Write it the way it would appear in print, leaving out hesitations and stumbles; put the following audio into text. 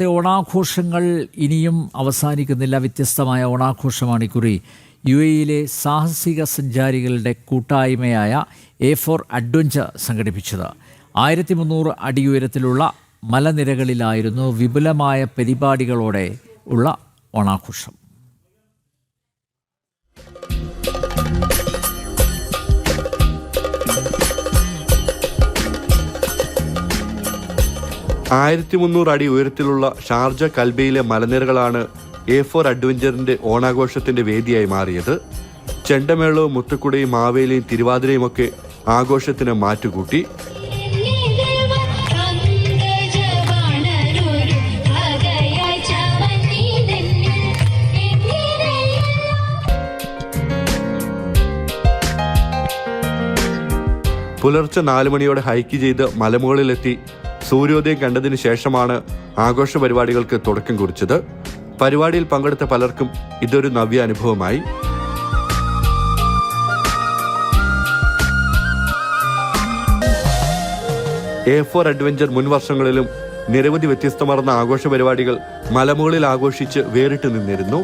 ഇത്തവണത്തെ ഓണാഘോഷങ്ങൾ ഇനിയും അവസാനിക്കുന്നില്ല. വ്യത്യസ്തമായ ഓണാഘോഷമാണ് ഇക്കുറി UAE-യിലെ സാഹസിക സഞ്ചാരികളുടെ കൂട്ടായ്മയായ A4 അഡ്വഞ്ചർ സംഘടിപ്പിച്ചത്. 1300 അടി ഉയരത്തിലുള്ള മലനിരകളിലായിരുന്നു വിപുലമായ പരിപാടികളോടെ ഉള്ള ഓണാഘോഷം. അടി ഉയരത്തിലുള്ള ഷാർജ കൽബയിലെ മലനിരകളാണ് A4 അഡ്വഞ്ചറിന്റെ ഓണാഘോഷത്തിന്റെ വേദിയായി മാറിയത്. ചെണ്ടമേളവും മുത്തുക്കുടയും മാവേലിയും തിരുവാതിരയും ഒക്കെ ആഘോഷത്തിന് മാറ്റുകൂട്ടി. പുലർച്ചെ 4 മണിയോടെ ഹൈക്ക് ചെയ്ത് മലമുകളിലെത്തി സൂര്യോദയം കണ്ടതിന് ശേഷമാണ് ആഘോഷ പരിപാടികൾക്ക് തുടക്കം കുറിച്ചത്. പരിപാടിയിൽ പങ്കെടുത്ത പലർക്കും ഇതൊരു നവ്യ അനുഭവമായി. A4 അഡ്വഞ്ചർ മുൻ വർഷങ്ങളിലും നിരവധി വ്യത്യസ്തമാർന്ന ആഘോഷ പരിപാടികൾ മലമുകളിൽ ആഘോഷിച്ച് വേറിട്ട് നിന്നിരുന്നു.